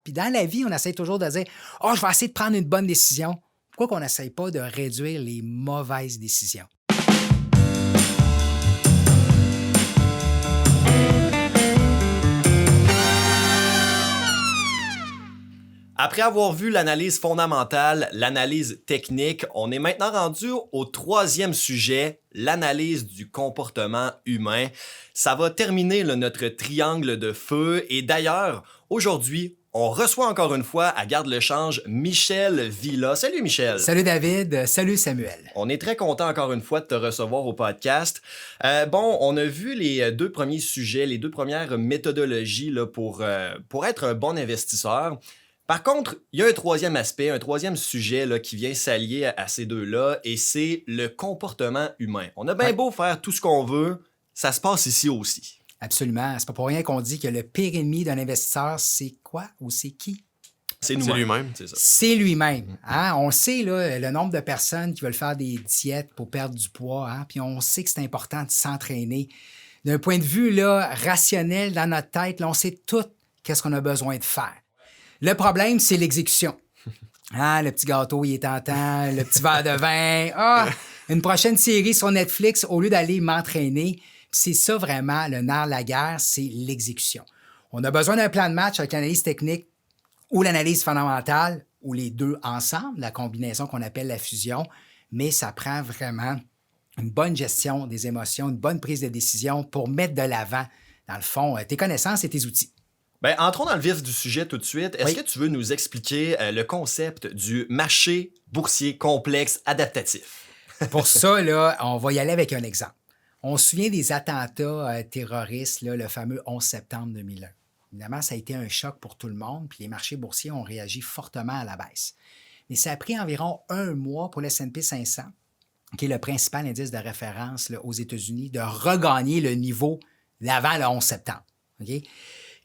Puis dans la vie, on essaie toujours de dire « Oh, je vais essayer de prendre une bonne décision. » Pourquoi qu'on n'essaye pas de réduire les mauvaises décisions? Après avoir vu l'analyse fondamentale, l'analyse technique, on est maintenant rendu au troisième sujet, l'analyse du comportement humain. Ça va terminer notre triangle de feu et d'ailleurs, aujourd'hui, on reçoit encore une fois à Garde le Change Michel Villa. Salut Michel! Salut David, salut Samuel. On est très content encore une fois de te recevoir au podcast. On a vu les deux premiers sujets, les deux premières méthodologies là, pour être un bon investisseur. Par contre, il y a un troisième aspect, un troisième sujet là, qui vient s'allier à ces deux-là, et c'est le comportement humain. On a bien beau faire tout ce qu'on veut, ça se passe ici aussi. Absolument. C'est pas pour rien qu'on dit que le pire ennemi d'un investisseur, c'est quoi ou c'est qui? C'est nous-mêmes. C'est lui-même. C'est ça. C'est lui-même. Hein? On sait là, le nombre de personnes qui veulent faire des diètes pour perdre du poids, hein? Puis on sait que c'est important de s'entraîner. D'un point de vue là, rationnel, dans notre tête, là, on sait tout qu'est-ce qu'on a besoin de faire. Le problème, c'est l'exécution. Ah, le petit gâteau, il est tentant, le petit verre de vin. Ah, une prochaine série sur Netflix, au lieu d'aller m'entraîner. C'est ça vraiment le nerf de la guerre, c'est l'exécution. On a besoin d'un plan de match avec l'analyse technique ou l'analyse fondamentale, ou les deux ensemble, la combinaison qu'on appelle la fusion, mais ça prend vraiment une bonne gestion des émotions, une bonne prise de décision pour mettre de l'avant, dans le fond, tes connaissances et tes outils. Ben, entrons dans le vif du sujet tout de suite. Est-ce que tu veux nous expliquer le concept du marché boursier complexe adaptatif? Pour ça, là, on va y aller avec un exemple. On se souvient des attentats terroristes, là, le fameux 11 septembre 2001. Évidemment, ça a été un choc pour tout le monde, puis les marchés boursiers ont réagi fortement à la baisse. Mais ça a pris environ un mois pour le S&P 500, qui est le principal indice de référence là, aux États-Unis, de regagner le niveau d'avant le 11 septembre. Okay?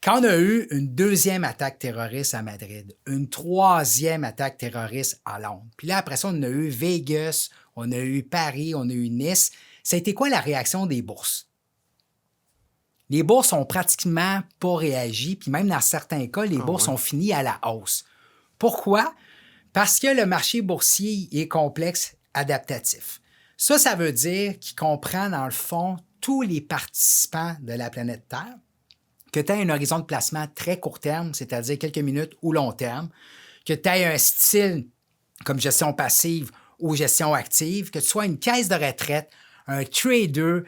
Quand on a eu une deuxième attaque terroriste à Madrid, une troisième attaque terroriste à Londres, puis là, après ça, on a eu Vegas, on a eu Paris, on a eu Nice, ça a été quoi la réaction des bourses? Les bourses ont pratiquement pas réagi, puis même dans certains cas, les bourses ont fini à la hausse. Pourquoi? Parce que le marché boursier est complexe adaptatif. Ça veut dire qu'il comprend, dans le fond, tous les participants de la planète Terre, que tu aies un horizon de placement très court terme, c'est-à-dire quelques minutes ou long terme, que tu aies un style comme gestion passive ou gestion active, que tu sois une caisse de retraite, un trader,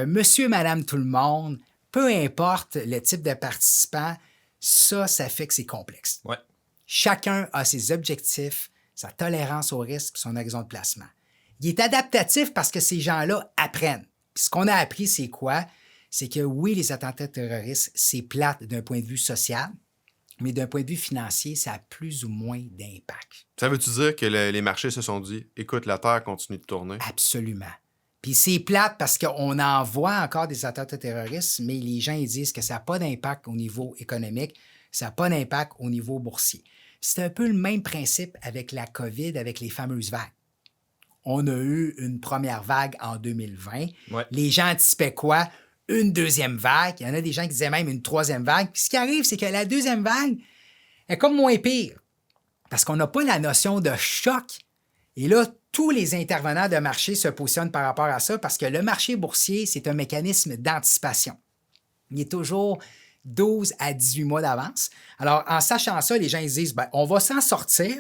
monsieur, madame, tout le monde, peu importe le type de participant, ça fait que c'est complexe. Ouais. Chacun a ses objectifs, sa tolérance au risque, son horizon de placement. Il est adaptatif parce que ces gens-là apprennent. Puis ce qu'on a appris, c'est quoi? C'est que oui, les attentats terroristes, c'est plate d'un point de vue social, mais d'un point de vue financier, ça a plus ou moins d'impact. Ça veut-tu dire que les marchés se sont dit « Écoute, la Terre continue de tourner. » Absolument. Puis c'est plate parce qu'on en voit encore des attentats terroristes, mais les gens ils disent que ça n'a pas d'impact au niveau économique, ça n'a pas d'impact au niveau boursier. C'est un peu le même principe avec la COVID, avec les fameuses vagues. On a eu une première vague en 2020. Ouais. Les gens anticipaient quoi? Une deuxième vague. Il y en a des gens qui disaient même une troisième vague. Puis ce qui arrive, c'est que la deuxième vague est comme moins pire. Parce qu'on n'a pas la notion de choc. Et là, tous les intervenants de marché se positionnent par rapport à ça parce que le marché boursier, c'est un mécanisme d'anticipation. Il est toujours 12 à 18 mois d'avance. Alors, en sachant ça, les gens ils disent, on va s'en sortir.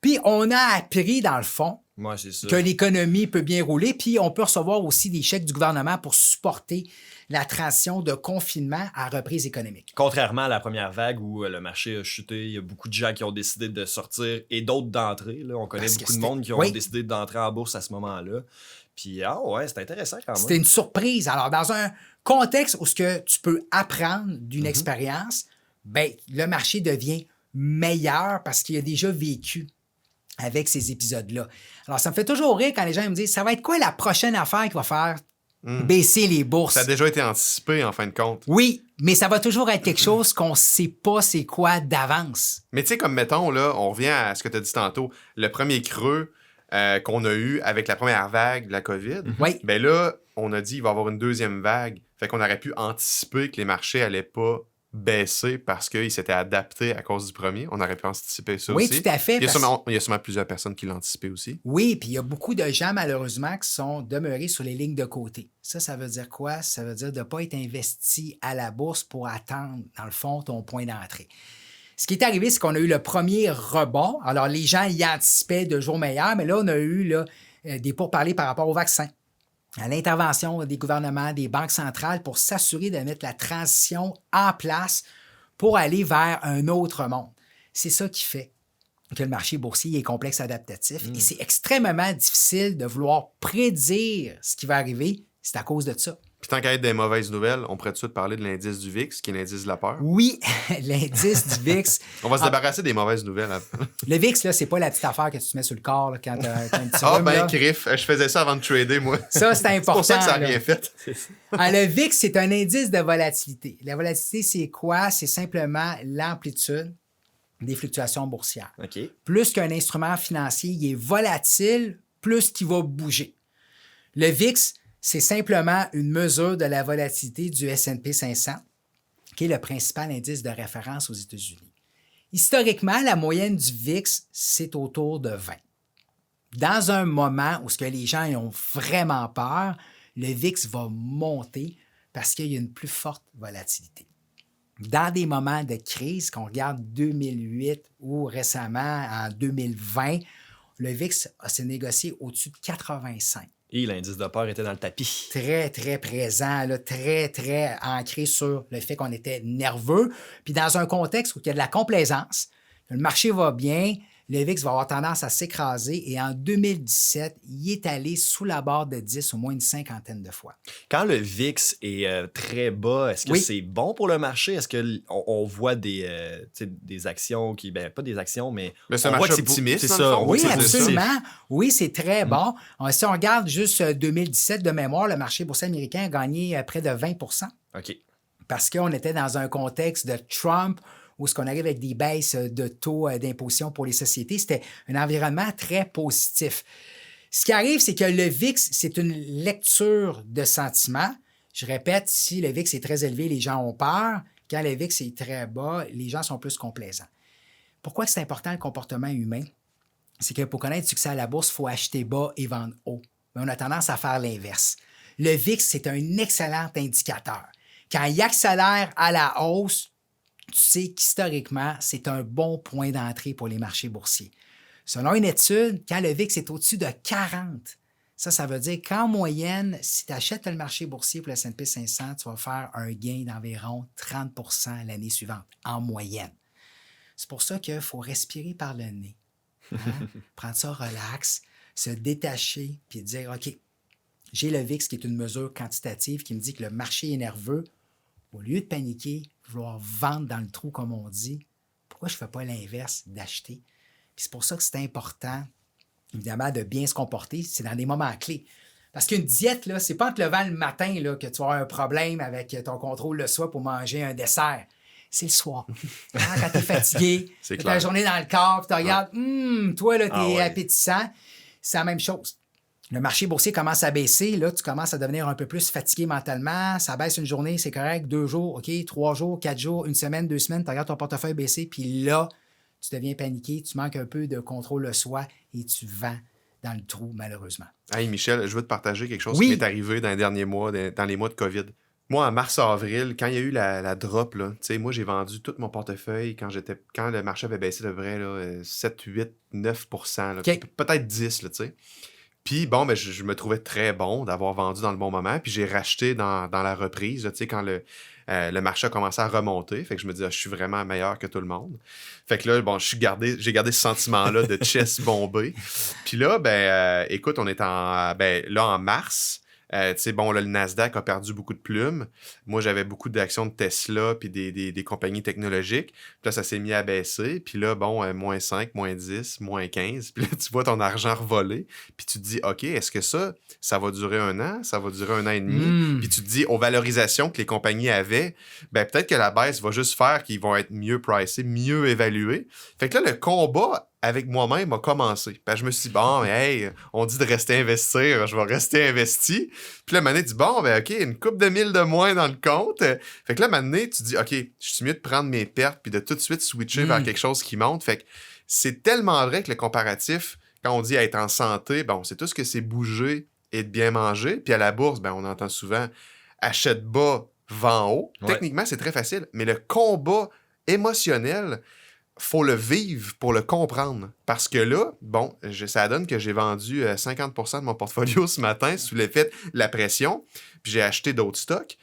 Puis, on a appris, dans le fond, Ouais, c'est ça. que l'économie peut bien rouler, puis on peut recevoir aussi des chèques du gouvernement pour supporter la transition de confinement à reprise économique. Contrairement à la première vague où le marché a chuté, il y a beaucoup de gens qui ont décidé de sortir et d'autres d'entrer. Là. On connaît Parce que beaucoup de monde qui ont oui. décidé d'entrer en bourse à ce moment-là. Puis, c'est intéressant quand même. C'était une surprise. Alors, dans un contexte où ce que tu peux apprendre d'une expérience, le marché devient meilleur parce qu'il a déjà vécu avec ces épisodes-là. Alors, ça me fait toujours rire quand les gens me disent, ça va être quoi la prochaine affaire qui va faire baisser les bourses? Ça a déjà été anticipé, en fin de compte. Oui, mais ça va toujours être quelque chose qu'on ne sait pas c'est quoi d'avance. Mais tu sais, comme mettons, là, on revient à ce que tu as dit tantôt, le premier creux qu'on a eu avec la première vague de la COVID, Oui. ben là, on a dit qu'il va y avoir une deuxième vague. Fait qu'on aurait pu anticiper que les marchés n'allaient pas baissé parce qu'il s'était adapté à cause du premier. On aurait pu anticiper ça Oui, aussi. tout à fait. Il y a sûrement plusieurs personnes qui l'ont anticipé aussi. Oui, puis il y a beaucoup de gens, malheureusement, qui sont demeurés sur les lignes de côté. Ça veut dire quoi? Ça veut dire de ne pas être investi à la bourse pour attendre, dans le fond, ton point d'entrée. Ce qui est arrivé, c'est qu'on a eu le premier rebond. Alors, les gens y anticipaient de jours meilleurs, mais là, on a eu là, des pourparlers par rapport au vaccin, à l'intervention des gouvernements, des banques centrales pour s'assurer de mettre la transition en place pour aller vers un autre monde. C'est ça qui fait que le marché boursier est complexe adaptatif et c'est extrêmement difficile de vouloir prédire ce qui va arriver. C'est à cause de ça. Puis tant qu'à être des mauvaises nouvelles, on pourrait tout de suite parler de l'indice du VIX, qui est l'indice de la peur. Oui, l'indice du VIX. On va se débarrasser des mauvaises nouvelles. Le VIX, là, c'est pas la petite affaire que tu te mets sur le corps là, quand tu as un petit Ah, rhume, ben, là. Criff, je faisais ça avant de trader, moi. Ça, c'est important. C'est pour ça que ça n'a là. rien fait. Le VIX, c'est un indice de volatilité. La volatilité, c'est quoi? C'est simplement l'amplitude des fluctuations boursières. OK. Plus qu'un instrument financier, il est volatile, plus qu'il va bouger. Le VIX, c'est simplement une mesure de la volatilité du S&P 500, qui est le principal indice de référence aux États-Unis. Historiquement, la moyenne du VIX, c'est autour de 20. Dans un moment où ce que les gens ont vraiment peur, le VIX va monter parce qu'il y a une plus forte volatilité. Dans des moments de crise, qu'on regarde 2008 ou récemment en 2020, le VIX s'est négocié au-dessus de 85. Et l'indice de peur était dans le tapis. Très, très présent, là, très, très ancré sur le fait qu'on était nerveux. Puis dans un contexte où il y a de la complaisance, que le marché va bien, le VIX va avoir tendance à s'écraser et en 2017, il est allé sous la barre de 10 au moins une cinquantaine de fois. Quand le VIX est très bas, est-ce que Oui. c'est bon pour le marché? Est-ce qu'on voit des actions qui... Ben, pas des actions, mais... Mais c'est un on voit marché que c'est optimiste, C'est dans le ça. fond. On voit Oui, que c'est positif. absolument. Oui, c'est très bon. Si on regarde juste 2017 de mémoire, le marché boursier américain a gagné près de 20 OK. parce qu'on était dans un contexte de Trump où ce qu'on arrive avec des baisses de taux d'imposition pour les sociétés. C'était un environnement très positif. Ce qui arrive, c'est que le VIX, c'est une lecture de sentiments. Je répète, si le VIX est très élevé, les gens ont peur. Quand le VIX est très bas, les gens sont plus complaisants. Pourquoi c'est important le comportement humain? C'est que pour connaître le succès à la bourse, il faut acheter bas et vendre haut. Mais on a tendance à faire l'inverse. Le VIX, c'est un excellent indicateur. Quand il accélère à la hausse, tu sais qu'historiquement, c'est un bon point d'entrée pour les marchés boursiers. Selon une étude, quand le VIX est au-dessus de 40, ça veut dire qu'en moyenne, si tu achètes le marché boursier pour le S&P 500, tu vas faire un gain d'environ 30 % l'année suivante, en moyenne. C'est pour ça qu'il faut respirer par le nez. Hein? Prendre ça relax, se détacher, puis dire, OK, j'ai le VIX qui est une mesure quantitative qui me dit que le marché est nerveux. Au lieu de paniquer, vouloir vendre dans le trou, comme on dit, pourquoi je ne fais pas l'inverse, d'acheter? Puis c'est pour ça que c'est important, évidemment, de bien se comporter. C'est dans des moments clés. Parce qu'une diète, là, c'est pas en te levant le matin là, que tu vas avoir un problème avec ton contrôle de soi pour manger un dessert. C'est le soir. Hein, quand tu es fatigué, C'est tu as clair. la journée dans le corps, puis tu regardes, toi, là, tu es Ah ouais. appétissant. C'est la même chose. Le marché boursier commence à baisser, là, tu commences à devenir un peu plus fatigué mentalement. Ça baisse une journée, c'est correct. 2 jours, OK, 3 jours, 4 jours, 1 semaine, 2 semaines, tu regardes ton portefeuille baisser, puis là, tu deviens paniqué, tu manques un peu de contrôle de soi et tu vends dans le trou, malheureusement. Hey Michel, je veux te partager quelque chose Oui. qui m'est arrivé dans les derniers mois, dans les mois de COVID. Moi, en mars-avril, quand il y a eu la drop, là, moi, j'ai vendu tout mon portefeuille quand le marché avait baissé de vrai là, 7, 8, 9 %, là, OK. peut-être 10 là, tu sais. Puis, bon, ben, je me trouvais très bon d'avoir vendu dans le bon moment. Puis, j'ai racheté dans la reprise, là, quand le marché a commencé à remonter. Fait que je me dis, je suis vraiment meilleur que tout le monde. Fait que là, bon, j'ai gardé ce sentiment-là de chest bombé. Puis là, écoute, on est en mars. Bon, là, le Nasdaq a perdu beaucoup de plumes. Moi, j'avais beaucoup d'actions de Tesla puis des compagnies technologiques. Puis là, ça s'est mis à baisser. Puis là, bon, moins 5, moins 10, moins 15. Puis là, tu vois ton argent revoler. Puis tu te dis, OK, est-ce que ça va durer 1 an? Ça va durer 1 an et demi? Puis tu te dis, aux valorisations que les compagnies avaient, peut-être que la baisse va juste faire qu'ils vont être mieux pricés, mieux évalués. Fait que là, le combat avec moi-même a commencé. Puis je me suis dit, bon, mais hey, on dit de rester investir, je vais rester investi. Puis là, Mané dit, bon, ben OK, une couple de mille de moins dans le compte. Fait que là, Mané, tu dis, OK, je suis mieux de prendre mes pertes puis de tout de suite switcher vers quelque chose qui monte. Fait que c'est tellement vrai que le comparatif, quand on dit être en santé, bon, c'est tout ce que c'est bouger et de bien manger. Puis à la bourse, ben, on entend souvent achète bas, vend haut. Ouais. Techniquement, c'est très facile. Mais le combat émotionnel, faut le vivre pour le comprendre. Parce que là, bon, ça donne que j'ai vendu 50% de mon portfolio ce matin sous l'effet de la pression, puis j'ai acheté d'autres stocks.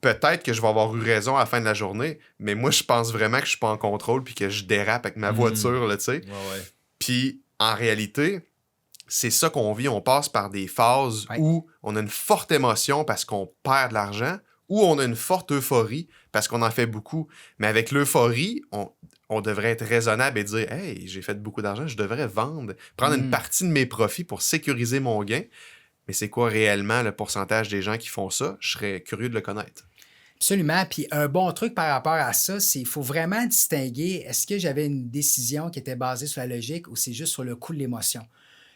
Peut-être que je vais avoir eu raison à la fin de la journée, mais moi, je pense vraiment que je suis pas en contrôle puis que je dérape avec ma voiture, là, tu sais. Ouais. Puis, en réalité, c'est ça qu'on vit. On passe par des phases où on a une forte émotion parce qu'on perd de l'argent, ou on a une forte euphorie parce qu'on en fait beaucoup. Mais avec l'euphorie, on devrait être raisonnable et dire « Hey, j'ai fait beaucoup d'argent, je devrais vendre, prendre une partie de mes profits pour sécuriser mon gain. » Mais c'est quoi réellement le pourcentage des gens qui font ça? Je serais curieux de le connaître. Absolument. Puis un bon truc par rapport à ça, c'est qu'il faut vraiment distinguer est-ce que j'avais une décision qui était basée sur la logique ou c'est juste sur le coup de l'émotion.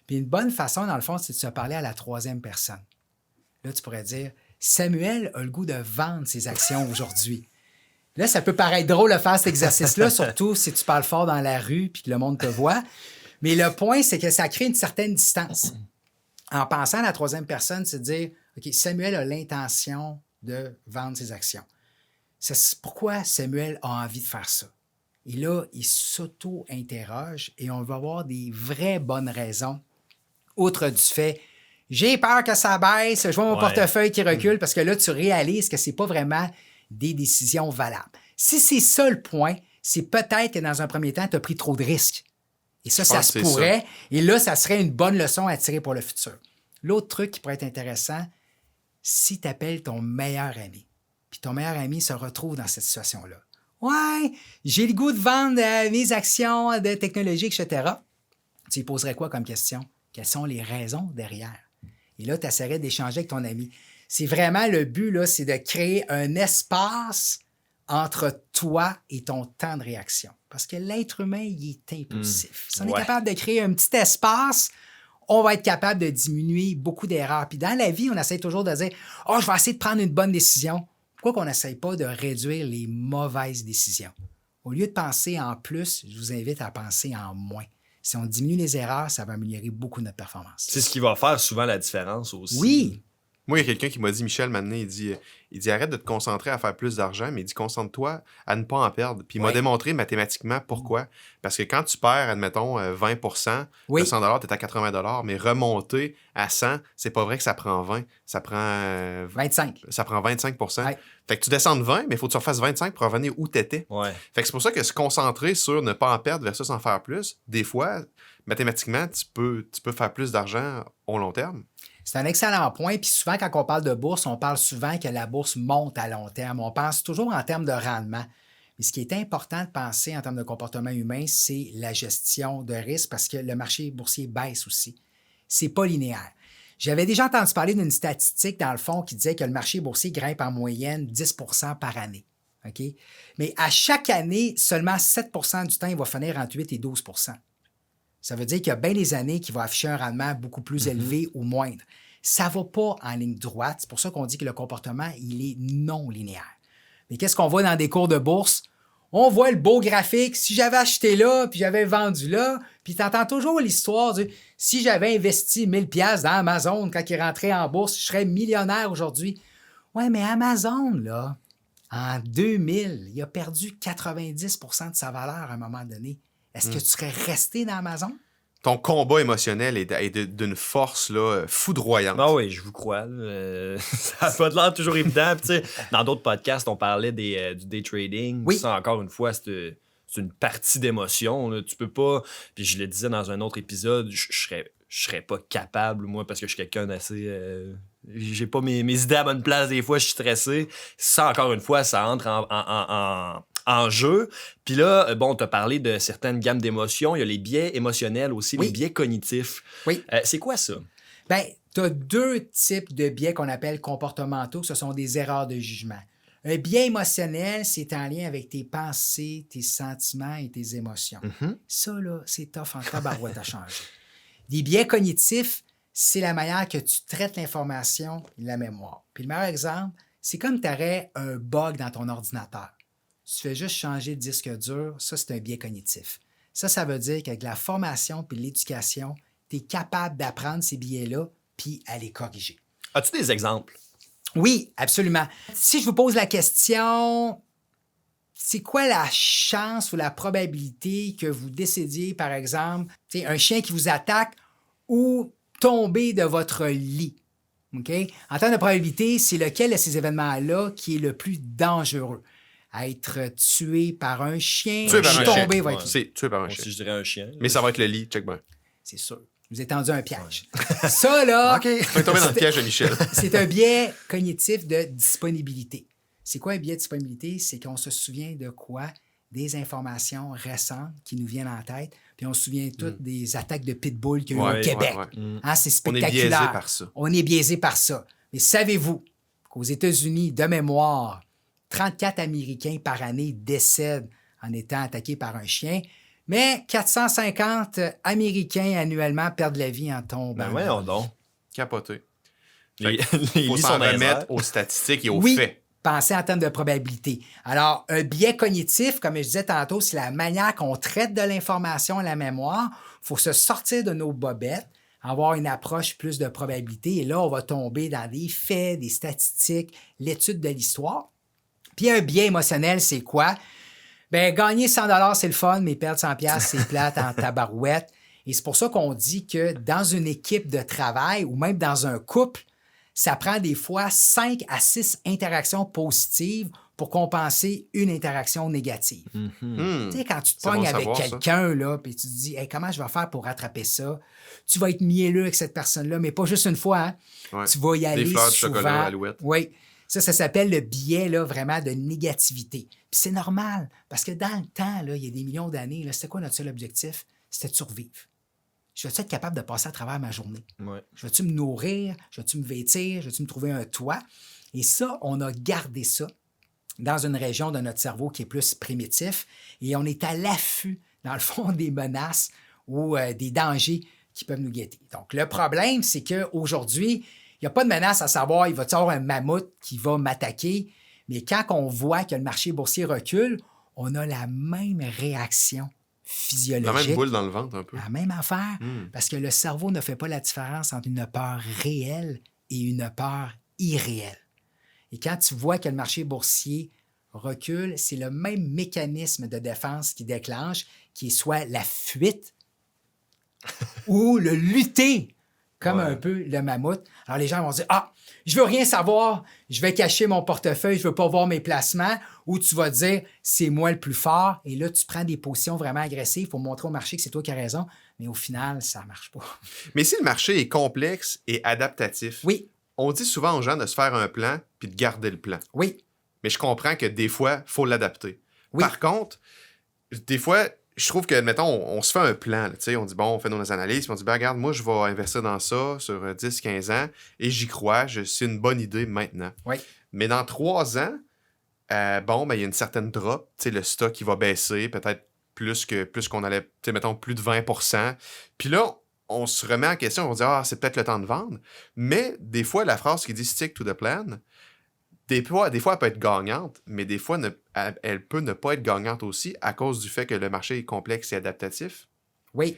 Puis une bonne façon, dans le fond, c'est de se parler à la troisième personne. Là, tu pourrais dire Samuel a le goût de vendre ses actions aujourd'hui. Là, ça peut paraître drôle de faire cet exercice-là, surtout si tu parles fort dans la rue puis que le monde te voit. Mais le point, c'est que ça crée une certaine distance. En pensant à la troisième personne, c'est de dire OK, Samuel a l'intention de vendre ses actions. C'est pourquoi Samuel a envie de faire ça? Et là, il s'auto-interroge et on va avoir des vraies bonnes raisons, outre du fait j'ai peur que ça baisse, je vois mon portefeuille qui recule, parce que là, tu réalises que ce n'est pas vraiment des décisions valables. Si c'est ça le point, c'est peut-être que dans un premier temps, tu as pris trop de risques. Et ça se pourrait. Ça. Et là, ça serait une bonne leçon à tirer pour le futur. L'autre truc qui pourrait être intéressant, si tu appelles ton meilleur ami, puis ton meilleur ami se retrouve dans cette situation-là. Ouais, j'ai le goût de vendre mes actions de technologie, etc. Tu lui poserais quoi comme question? Quelles sont les raisons derrière? Et là, tu essaierais d'échanger avec ton ami. C'est vraiment le but, là, c'est de créer un espace entre toi et ton temps de réaction. Parce que l'être humain, il est impulsif. Si on est capable de créer un petit espace, on va être capable de diminuer beaucoup d'erreurs. Puis dans la vie, on essaie toujours de dire « Oh, je vais essayer de prendre une bonne décision. » Pourquoi qu'on n'essaye pas de réduire les mauvaises décisions? Au lieu de penser en plus, je vous invite à penser en moins. Si on diminue les erreurs, ça va améliorer beaucoup notre performance. C'est ce qui va faire souvent la différence aussi. Oui. Moi, il y a quelqu'un qui m'a dit, Michel, maintenant, il dit arrête de te concentrer à faire plus d'argent, mais il dit concentre-toi à ne pas en perdre. Puis il m'a démontré mathématiquement pourquoi. Parce que quand tu perds, admettons, 20%, de 100 $, tu es à 80 $, mais remonter à 100, c'est pas vrai que ça prend 20. Ça prend 25. Ça prend 25%. Ouais. Fait que tu descends de 20, mais il faut que tu refasses 25 pour revenir où tu étais. Ouais. Fait que c'est pour ça que se concentrer sur ne pas en perdre versus en faire plus, des fois, mathématiquement, tu peux faire plus d'argent au long terme. C'est un excellent point. Puis souvent, quand on parle de bourse, on parle souvent que la bourse monte à long terme. On pense toujours en termes de rendement. Mais ce qui est important de penser en termes de comportement humain, c'est la gestion de risque parce que le marché boursier baisse aussi. C'est pas linéaire. J'avais déjà entendu parler d'une statistique, dans le fond, qui disait que le marché boursier grimpe en moyenne 10% par année. Okay? Mais à chaque année, seulement 7% du temps, il va finir entre 8 et 12%. Ça veut dire qu'il y a bien des années qui vont afficher un rendement beaucoup plus élevé ou moindre. Ça ne va pas en ligne droite. C'est pour ça qu'on dit que le comportement, il est non linéaire. Mais qu'est-ce qu'on voit dans des cours de bourse? On voit le beau graphique. Si j'avais acheté là, puis j'avais vendu là, puis tu entends toujours l'histoire de si j'avais investi 1000 $ dans Amazon quand il rentrait en bourse, je serais millionnaire aujourd'hui. Ouais, mais Amazon, là, en 2000, il a perdu 90% de sa valeur à un moment donné. Est-ce que tu serais resté dans Amazon? Ton combat émotionnel est d'une force là, foudroyante. Ah oui, je vous crois. Ça n'a pas de l'air toujours évident. Puis, dans d'autres podcasts, on parlait du day trading. Oui. Ça, encore une fois, c'est une partie d'émotion. Là. Tu peux pas... Puis je le disais dans un autre épisode, je serais pas capable, moi, parce que je suis quelqu'un d'assez... j'ai pas mes idées à bonne place des fois, je suis stressé. Ça, encore une fois, ça entre en jeu. Puis là, bon, tu as parlé de certaines gammes d'émotions. Il y a les biais émotionnels aussi, les biais cognitifs. Oui. C'est quoi ça? Bien, tu as deux types de biais qu'on appelle comportementaux. Ce sont des erreurs de jugement. Un biais émotionnel, c'est en lien avec tes pensées, tes sentiments et tes émotions. Ça, là, c'est tough en tabarouette à changer. Des biais cognitifs, c'est la manière que tu traites l'information et la mémoire. Puis le meilleur exemple, c'est comme tu aurais un bug dans ton ordinateur. Tu fais juste changer le disque dur, ça, c'est un biais cognitif. Ça veut dire qu'avec la formation puis l'éducation, tu es capable d'apprendre ces biais-là puis à les corriger. As-tu des exemples? Oui, absolument. Si je vous pose la question, c'est quoi la chance ou la probabilité que vous décidiez, par exemple, un chien qui vous attaque ou tomber de votre lit? OK? En termes de probabilité, c'est lequel de ces événements-là qui est le plus dangereux? Être tué par un chien, Tué par un tomber chien. va être... C'est tué par un Bon, chien. si je dirais un chien. Mais ça va être le lit, check bien. C'est sûr. Vous êtes tendu un piège. Ça, là... OK. On est tombé dans le piège de Michel. C'est un biais cognitif de disponibilité. C'est quoi un biais de disponibilité? C'est qu'on se souvient de quoi? Des informations récentes qui nous viennent en tête. Puis on se souvient toutes des attaques de pitbull qu'il y a eu au Québec. Hein, c'est On est spectaculaire. biaisé par ça. On est biaisé par ça. Mais savez-vous qu'aux États-Unis, de mémoire, 34 Américains par année décèdent en étant attaqués par un chien, mais 450 Américains annuellement perdent la vie en tombant. Ben voyons donc. Capoté. Les Il faut lits s'en sont dans les remettre airs. aux statistiques et aux Oui, faits. pensez en termes de probabilité. Alors, un biais cognitif, comme je disais tantôt, c'est la manière qu'on traite de l'information et la mémoire. Il faut se sortir de nos bobettes, avoir une approche plus de probabilité. Et là, on va tomber dans des faits, des statistiques, l'étude de l'histoire. Puis un biais émotionnel, c'est quoi? Bien, gagner 100 c'est le fun, mais perdre 100 c'est plate en tabarouette. Et c'est pour ça qu'on dit que dans une équipe de travail ou même dans un couple, ça prend des fois 5 à 6 interactions positives pour compenser une interaction négative. Tu sais, quand tu te C'est bon pognes de avec savoir, ça. quelqu'un, là, puis tu te dis, hey, comment je vais faire pour rattraper ça? Tu vas être mielleux avec cette personne-là, mais pas juste une fois. Hein? Ouais. Tu vas y aller fleurs de souvent. chocolat à l'alouette. Oui. Ça s'appelle le biais, là, vraiment, de négativité. Puis c'est normal, parce que dans le temps, là, il y a des millions d'années, là, c'était quoi notre seul objectif? C'était de survivre. Je vais-tu être capable de passer à travers ma journée? Ouais. Je vais-tu me nourrir? Je vais-tu me vêtir? Je vais-tu me trouver un toit? Et ça, on a gardé ça dans une région de notre cerveau qui est plus primitif et on est à l'affût, dans le fond, des menaces ou des dangers qui peuvent nous guetter. Donc, le problème, c'est qu'aujourd'hui, il n'y a pas de menace à savoir, il va y avoir un mammouth qui va m'attaquer, mais quand on voit que le marché boursier recule, on a la même réaction physiologique. La même boule dans le ventre, un peu. La même affaire, parce que le cerveau ne fait pas la différence entre une peur réelle et une peur irréelle. Et quand tu vois que le marché boursier recule, c'est le même mécanisme de défense qui déclenche, qui est soit la fuite ou le lutter, comme un peu le mammouth. Alors les gens vont dire, ah, je veux rien savoir, je vais cacher mon portefeuille, je veux pas voir mes placements, ou tu vas dire, c'est moi le plus fort, et là, tu prends des positions vraiment agressives pour montrer au marché que c'est toi qui as raison, mais au final, ça marche pas. Mais si le marché est complexe et adaptatif, Oui, on dit souvent aux gens de se faire un plan puis de garder le plan. oui, Mais je comprends que des fois, il faut l'adapter. Oui. Par contre, des fois, je trouve que, mettons, on se fait un plan. Là, tu sais, on dit, bon, on fait nos analyses, puis on dit, ben, regarde, moi, je vais investir dans ça sur 10-15 ans, et j'y crois, c'est une bonne idée maintenant. oui. Mais dans 3 ans, bon, ben, il y a une certaine drop. Tu sais, le stock, qui va baisser, peut-être plus qu'on allait, tu sais, mettons, plus de 20%. Puis là, on se remet en question, on dit, ah, c'est peut-être le temps de vendre. Mais des fois, la phrase qui dit stick to the plan, des fois, elle peut être gagnante, mais des fois, elle peut ne pas être gagnante aussi à cause du fait que le marché est complexe et adaptatif. Oui.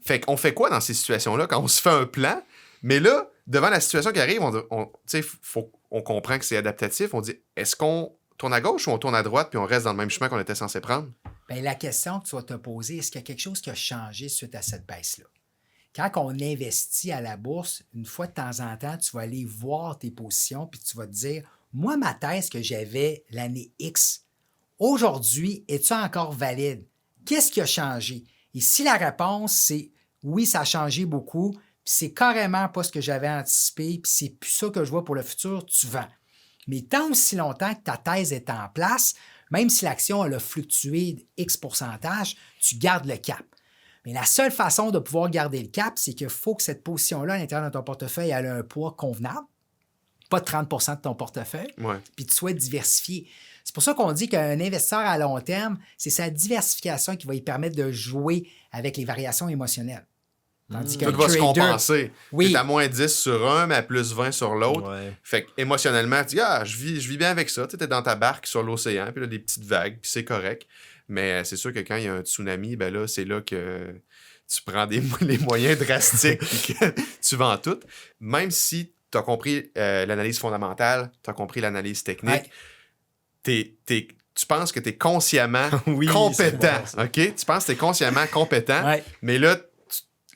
Fait qu'on fait quoi dans ces situations-là quand on se fait un plan, mais là, devant la situation qui arrive, on comprend que c'est adaptatif, on dit, est-ce qu'on tourne à gauche ou on tourne à droite puis on reste dans le même chemin qu'on était censé prendre? Bien, la question que tu vas te poser, est-ce qu'il y a quelque chose qui a changé suite à cette baisse-là? Quand on investit à la bourse, une fois de temps en temps, tu vas aller voir tes positions puis tu vas te dire, moi, ma thèse que j'avais l'année X, aujourd'hui, est-tu encore valide? Qu'est-ce qui a changé? Et si la réponse, c'est oui, ça a changé beaucoup, puis c'est carrément pas ce que j'avais anticipé, puis c'est plus ça que je vois pour le futur, tu vends. Mais tant aussi longtemps que ta thèse est en place, même si l'action elle a fluctué de X pourcentage, tu gardes le cap. Mais la seule façon de pouvoir garder le cap, c'est qu'il faut que cette position-là à l'intérieur de ton portefeuille ait un poids convenable pas 30 de ton portefeuille, Ouais. puis tu souhaites diversifier. C'est pour ça qu'on dit qu'un investisseur à long terme, c'est sa diversification qui va lui permettre de jouer avec les variations émotionnelles. Tandis qu'un Tout va se trader- compenser. Oui. T'es à moins 10 sur un, mais à plus 20 sur l'autre. Ouais. Fait qu'émotionnellement, tu dis, je vis bien avec ça. Tu es dans ta barque sur l'océan, puis là, des petites vagues, puis c'est correct. Mais c'est sûr que quand il y a un tsunami, ben là, c'est là que tu prends les moyens drastiques, puis que tu vends tout. Même si tu as compris l'analyse fondamentale, tu as compris l'analyse technique, tu penses que tu es consciemment Oui, compétent. c'est bon, OK? Tu penses que tu es consciemment compétent, Ouais. mais là,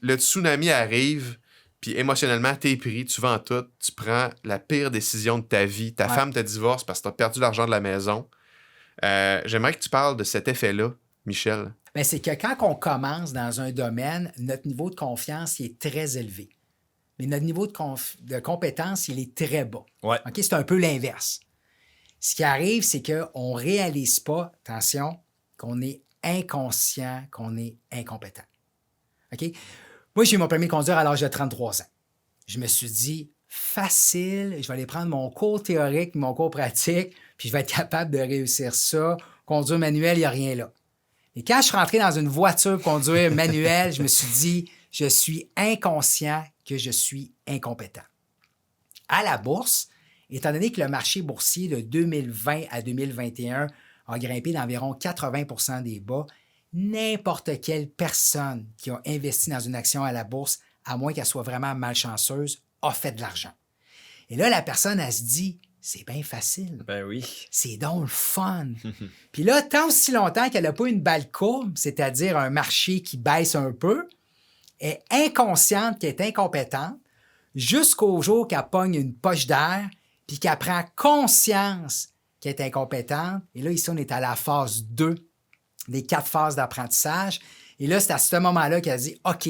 le tsunami arrive, puis émotionnellement, t'es pris, tu vends tout, tu prends la pire décision de ta vie. Ta Ouais. femme te divorce parce que t'as perdu l'argent de la maison. J'aimerais que tu parles de cet effet-là, Michel. Ben, c'est que quand on commence dans un domaine, notre niveau de confiance il est très élevé. Mais notre niveau de compétence, il est très bas. Ouais. OK? C'est un peu l'inverse. Ce qui arrive, c'est qu'on ne réalise pas, attention, qu'on est inconscient, qu'on est incompétent. OK? Moi, j'ai eu mon permis de conduire à l'âge de 33 ans. Je me suis dit, facile, je vais aller prendre mon cours théorique, mon cours pratique, puis je vais être capable de réussir ça. Conduire manuel, il n'y a rien là. Et quand je suis rentré dans une voiture pour conduire manuel, je me suis dit, je suis inconscient que je suis incompétent. À la bourse, étant donné que le marché boursier de 2020 à 2021 a grimpé d'environ 80 des bas, n'importe quelle personne qui a investi dans une action à la bourse, à moins qu'elle soit vraiment malchanceuse, a fait de l'argent. Et là, la personne, elle se dit, c'est bien facile. Ben oui. C'est donc le fun. Puis là, tant aussi longtemps qu'elle n'a pas une balle courbe, c'est-à-dire un marché qui baisse un peu, elle est inconsciente qu'elle est incompétente, jusqu'au jour qu'elle pogne une poche d'air, puis qu'elle prend conscience qu'elle est incompétente. Et là, ici, on est à la phase 2 des 4 phases d'apprentissage. Et là, c'est à ce moment-là qu'elle dit, OK,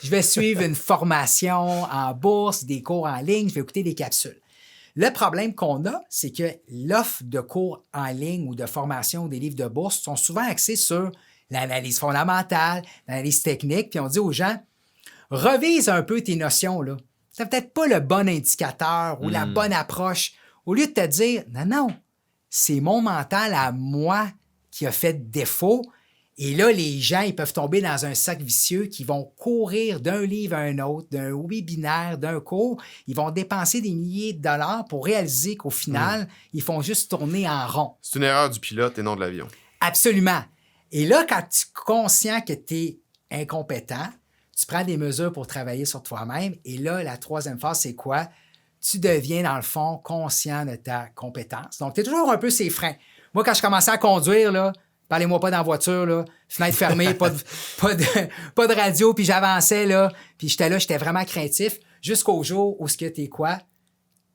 je vais suivre une formation en bourse, des cours en ligne, je vais écouter des capsules. Le problème qu'on a, c'est que l'offre de cours en ligne ou de formation ou des livres de bourse sont souvent axés sur l'analyse fondamentale, l'analyse technique, puis on dit aux gens, revise un peu tes notions, là. C'est peut-être pas le bon indicateur ou la bonne approche. Au lieu de te dire, non, c'est mon mental à moi qui a fait défaut. Et là, les gens, ils peuvent tomber dans un sac vicieux qui vont courir d'un livre à un autre, d'un webinaire, d'un cours. Ils vont dépenser des milliers de dollars pour réaliser qu'au final, ils font juste tourner en rond. C'est une erreur du pilote et non de l'avion. Absolument. Et là, quand tu es conscient que tu es incompétent, tu prends des mesures pour travailler sur toi-même. Et là, la troisième phase, c'est quoi? Tu deviens, dans le fond, conscient de ta compétence. Donc, tu es toujours un peu ses freins. Moi, quand je commençais à conduire, là, parlez-moi pas dans la voiture, là, fenêtre fermée, pas de radio, puis j'avançais, là, puis j'étais vraiment craintif, jusqu'au jour où tu es quoi?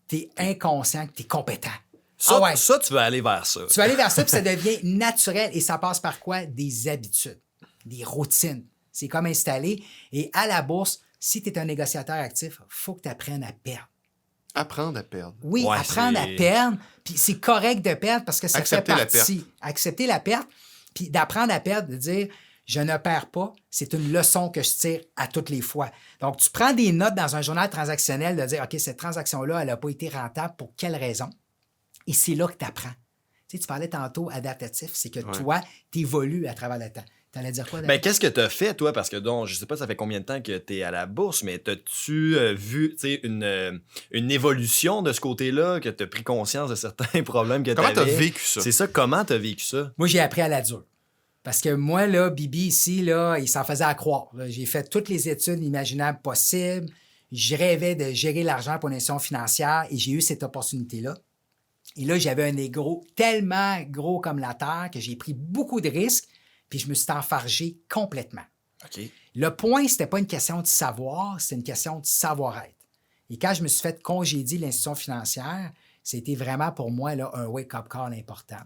Tu es inconscient que tu es compétent. Ça, Ah ouais. ça, tu veux aller vers ça. Tu vas aller vers ça, puis ça devient naturel. Et ça passe par quoi? Des habitudes, des routines. C'est comme installé. Et à la bourse, si tu es un négociateur actif, il faut que tu apprennes à perdre. Apprendre à perdre. Oui, Ouais, apprendre à c'est- perdre. Puis c'est correct de perdre parce que ça Accepter fait la partie. Accepter la perte, puis d'apprendre à perdre, de dire je ne perds pas, c'est une leçon que je tire à toutes les fois. Donc, tu prends des notes dans un journal transactionnel de dire OK, cette transaction-là, elle n'a pas été rentable, pour quelle raison? Et c'est là que tu apprends. Tu sais, tu parlais tantôt adaptatif, c'est que toi, tu évolues à travers le temps. Tu allais dire quoi, David? Ben, qu'est-ce que tu as fait, toi? Parce que, donc, je sais pas, ça fait combien de temps que tu es à la bourse, mais as-tu vu une évolution de ce côté-là, que tu as pris conscience de certains problèmes que tu Comment avais? tu as vécu ça? C'est ça, comment tu as vécu ça? Moi, j'ai appris à la dure. Parce que moi, là, Bibi, ici, là, il s'en faisait à croire. Là. J'ai fait toutes les études imaginables possibles. Je rêvais de gérer l'argent pour une institution financière et j'ai eu cette opportunité-là. Et là, j'avais un ego tellement gros comme la terre que j'ai pris beaucoup de risques puis je me suis enfargé complètement. OK. Le point, c'était pas une question de savoir, c'était une question de savoir-être. Et quand je me suis fait congédier de l'institution financière, c'était vraiment pour moi là, un wake-up call important.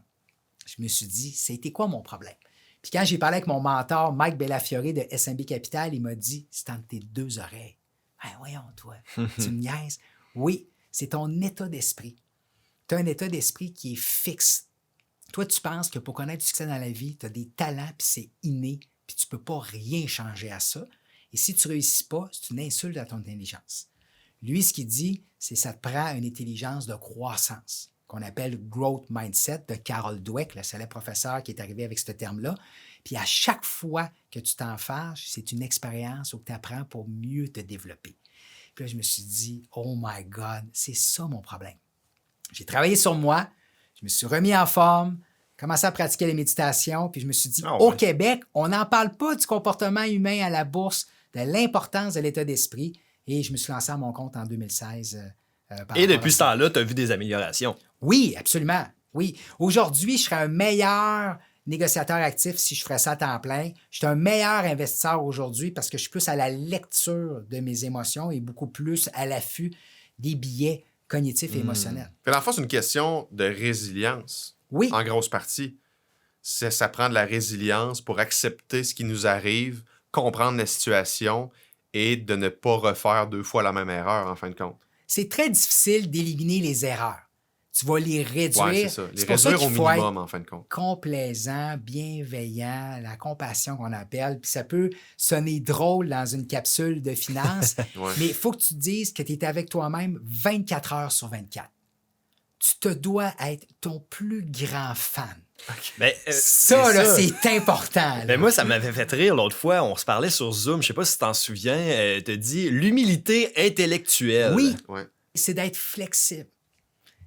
Je me suis dit, c'était quoi mon problème? Puis quand j'ai parlé avec mon mentor, Mike Bellafiore de SMB Capital, il m'a dit, c'est entre tes deux oreilles. Ben voyons, toi, tu me niaises. Oui, c'est ton état d'esprit. Tu as un état d'esprit qui est fixe. Toi, tu penses que pour connaître du succès dans la vie, tu as des talents, puis c'est inné, puis tu ne peux pas rien changer à ça. Et si tu ne réussis pas, c'est une insulte à ton intelligence. Lui, ce qu'il dit, c'est que ça te prend une intelligence de croissance, qu'on appelle Growth Mindset de Carol Dweck, le célèbre professeur qui est arrivé avec ce terme-là. Puis à chaque fois que tu t'en fâches, c'est une expérience où tu apprends pour mieux te développer. Puis là, je me suis dit, oh my God, c'est ça mon problème. J'ai travaillé sur moi, je me suis remis en forme, commencé à pratiquer les méditations, puis je me suis dit, au Québec, on n'en parle pas du comportement humain à la bourse, de l'importance de l'état d'esprit, et je me suis lancé à mon compte en 2016. Et depuis ce temps-là, tu as vu des améliorations. Oui, absolument. Oui. Aujourd'hui, je serais un meilleur négociateur actif si je ferais ça à temps plein. Je suis un meilleur investisseur aujourd'hui parce que je suis plus à la lecture de mes émotions et beaucoup plus à l'affût des billets cognitifs et émotionnels. Dans le fond, c'est une question de résilience. Oui. En grosse partie. Ça prend de la résilience pour accepter ce qui nous arrive, comprendre la situation et de ne pas refaire 2 fois la même erreur, en fin de compte. C'est très difficile d'éliminer les erreurs. Tu vas les réduire. Oui, c'est ça. Les pour ça réduire qu'il au faut minimum, être en fin de compte. complaisant, bienveillant, la compassion qu'on appelle. Puis ça peut sonner drôle dans une capsule de finance, Ouais. mais il faut que tu te dises que tu es avec toi-même 24 heures sur 24. Tu te dois être ton plus grand fan. Ben, Ça, là, c'est important. là. Ben moi, ça m'avait fait rire l'autre fois. On se parlait sur Zoom. Je sais pas si tu t'en souviens. Tu as dit l'humilité intellectuelle. Oui, Ouais. c'est d'être flexible.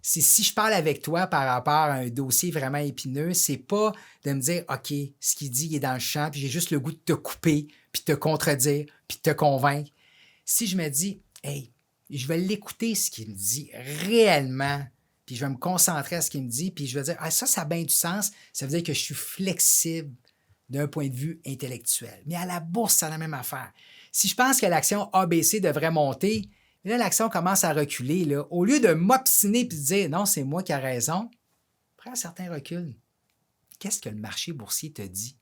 C'est si je parle avec toi par rapport à un dossier vraiment épineux, c'est pas de me dire, OK, ce qu'il dit il est dans le champ, puis j'ai juste le goût de te couper, puis de te contredire, puis de te convaincre. Si je me dis, hey, je vais l'écouter ce qu'il me dit réellement, puis je vais me concentrer à ce qu'il me dit, puis je vais dire, ah, ça a bien du sens, ça veut dire que je suis flexible d'un point de vue intellectuel. Mais à la bourse, c'est la même affaire. Si je pense que l'action ABC devrait monter, là, l'action commence à reculer. Là. Au lieu de m'obstiner et de dire non, c'est moi qui ai raison, prends un certain recul. Qu'est-ce que le marché boursier te dit?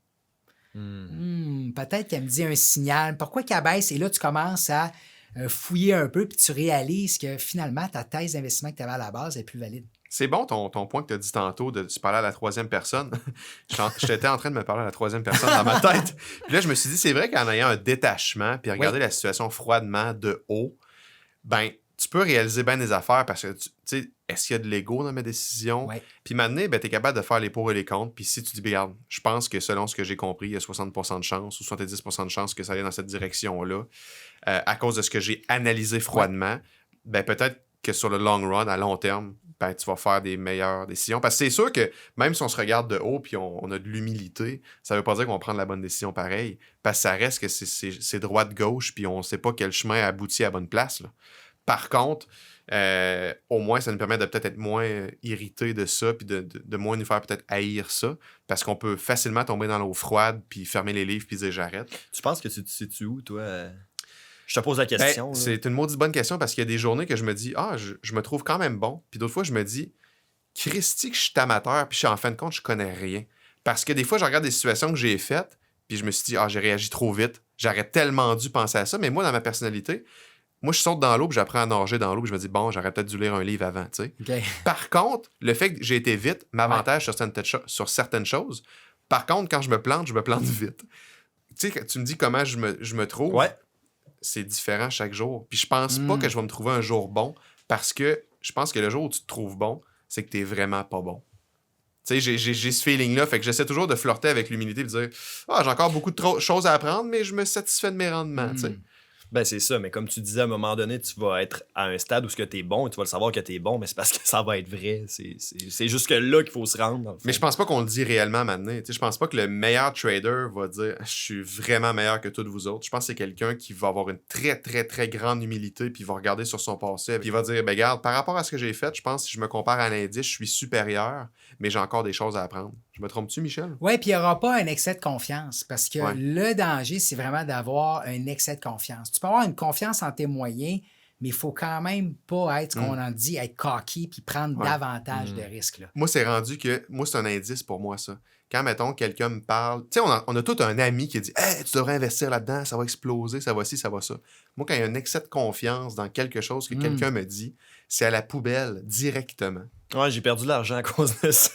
Peut-être qu'elle me dit un signal. Pourquoi qu'elle baisse? Et là, tu commences à fouiller un peu puis tu réalises que finalement, ta thèse d'investissement que tu avais à la base est plus valide. C'est bon ton point que tu as dit tantôt de se parler à la 3e personne. J'étais en train de me parler à la 3e personne dans ma tête. Puis là, je me suis dit, c'est vrai qu'en ayant un détachement puis regarder la situation froidement de haut, ben, tu peux réaliser bien des affaires parce que, tu sais, est-ce qu'il y a de l'ego dans mes décisions? Ouais. Puis maintenant, ben, tu es capable de faire les pour et les contre. Puis si tu dis, regarde, je pense que selon ce que j'ai compris, il y a 60% de chance ou 70% de chance que ça aille dans cette direction-là, à cause de ce que j'ai analysé froidement, ben, peut-être que sur le long run, à long terme, ben, tu vas faire des meilleures décisions. Parce que c'est sûr que même si on se regarde de haut puis on a de l'humilité, ça veut pas dire qu'on va prendre la bonne décision pareil. Parce que ça reste que c'est droite-gauche puis on sait pas quel chemin aboutit à la bonne place, là. Par contre, au moins, ça nous permet de peut-être être moins irrité de ça puis de moins nous faire peut-être haïr ça parce qu'on peut facilement tomber dans l'eau froide puis fermer les livres puis dire j'arrête. Tu penses que tu te situes où, toi? Je te pose la question. Ben, c'est une maudite bonne question parce qu'il y a des journées que je me dis je me trouve quand même bon. Puis d'autres fois, je me dis Christy, que je suis amateur puis en fin de compte, je connais rien. Parce que des fois, je regarde des situations que j'ai faites puis je me suis dit j'ai réagi trop vite. J'aurais tellement dû penser à ça. Mais moi, dans ma personnalité, moi, je saute dans l'eau puis j'apprends à nager dans l'eau puis je me dis j'aurais peut-être dû lire un livre avant. Tu sais. Okay. Par contre, le fait que j'ai été vite m'avantage sur certaines choses. Par contre, quand je me plante vite. Tu sais, tu me dis comment je me trouve. Ouais. C'est différent chaque jour. Puis je pense pas que je vais me trouver un jour bon parce que je pense que le jour où tu te trouves bon, c'est que t'es vraiment pas bon. Tu sais, j'ai ce feeling-là. Fait que j'essaie toujours de flirter avec l'humilité et de dire j'ai encore beaucoup de choses à apprendre, mais je me satisfais de mes rendements. Tu sais. Ben, c'est ça, mais comme tu disais, à un moment donné, tu vas être à un stade où tu es bon et tu vas le savoir que tu es bon, mais c'est parce que ça va être vrai. C'est jusque là qu'il faut se rendre. Mais je pense pas qu'on le dit réellement maintenant. Tu sais, je pense pas que le meilleur trader va dire je suis vraiment meilleur que tous vous autres. Je pense que c'est quelqu'un qui va avoir une très, très, très grande humilité puis il va regarder sur son passé puis il va dire regarde, par rapport à ce que j'ai fait, je pense que si je me compare à l'indice, je suis supérieur, mais j'ai encore des choses à apprendre. Je me trompe-tu, Michel? Oui, puis il n'y aura pas un excès de confiance parce que le danger, c'est vraiment d'avoir un excès de confiance. Tu peux avoir une confiance en tes moyens, mais il faut quand même pas être, ce qu'on en dit, être cocky puis prendre davantage de risques. Là. Moi, c'est rendu que... Moi, c'est un indice pour moi, ça. Quand, mettons, quelqu'un me parle... Tu sais, on a tout un ami qui dit « Hey, tu devrais investir là-dedans, ça va exploser, ça va ci, ça va ça. » Moi, quand il y a un excès de confiance dans quelque chose que quelqu'un me dit, c'est à la poubelle directement. Ouais, j'ai perdu de l'argent à cause de ça.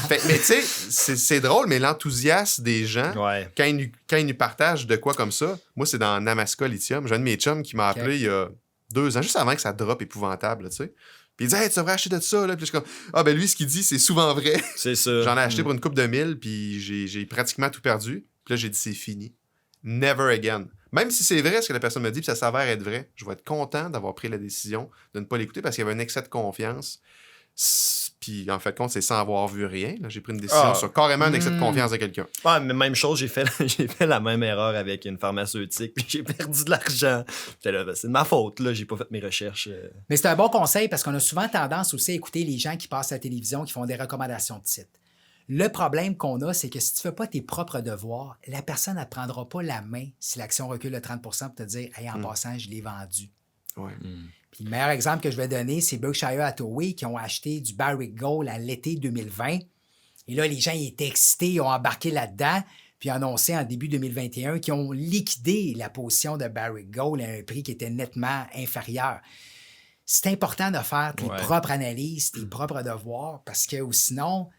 Mais tu sais, c'est drôle, mais l'enthousiasme des gens, quand ils nous partagent de quoi comme ça, moi, c'est dans Namaska Lithium. J'ai un de mes chums qui m'a appelé il y a 2 ans, juste avant que ça drop épouvantable, tu sais. Puis il dit, hey, tu devrais acheter de ça, là. Puis je suis comme, ah, ben lui, ce qu'il dit, c'est souvent vrai. C'est ça. J'en ai acheté pour une couple de 1000, puis j'ai pratiquement tout perdu. Puis là, j'ai dit, c'est fini. Never again. Même si c'est vrai ce que la personne me dit, puis ça s'avère être vrai, je vais être content d'avoir pris la décision de ne pas l'écouter parce qu'il y avait un excès de confiance. Puis en fait, compte, c'est sans avoir vu rien. Là, j'ai pris une décision sur carrément un excès de confiance de quelqu'un. Ouais, mais même chose, j'ai fait la même erreur avec une pharmaceutique, puis j'ai perdu de l'argent. C'est de ma faute, là, j'ai pas fait mes recherches. Mais c'est un bon conseil parce qu'on a souvent tendance aussi à écouter les gens qui passent à la télévision, qui font des recommandations de sites. Le problème qu'on a, c'est que si tu ne fais pas tes propres devoirs, la personne ne prendra pas la main si l'action recule de 30 pour te dire « Hey, en passant, je l'ai vendu ». Ouais. Puis le meilleur exemple que je vais donner, c'est Berkshire Hathaway qui ont acheté du Barrick Gold à l'été 2020. Et là, les gens ils étaient excités, ils ont embarqué là-dedans, puis annoncé en début 2021 qu'ils ont liquidé la position de Barrick Gold à un prix qui était nettement inférieur. C'est important de faire tes propres analyses, tes propres devoirs, parce que sinon,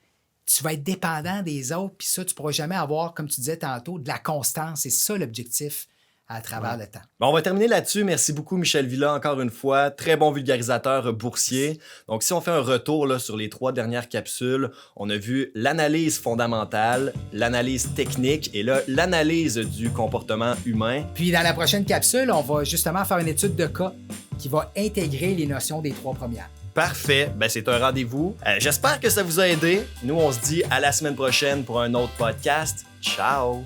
tu vas être dépendant des autres, puis ça, tu ne pourras jamais avoir, comme tu disais tantôt, de la constance. C'est ça l'objectif à travers le temps. Bon, on va terminer là-dessus. Merci beaucoup, Michel Villa, encore une fois. Très bon vulgarisateur boursier. Donc, si on fait un retour là, sur les 3 dernières capsules, on a vu l'analyse fondamentale, l'analyse technique et là, l'analyse du comportement humain. Puis, dans la prochaine capsule, on va justement faire une étude de cas qui va intégrer les notions des 3 premières. Parfait, ben c'est un rendez-vous. J'espère que ça vous a aidé. Nous, on se dit à la semaine prochaine pour un autre podcast. Ciao!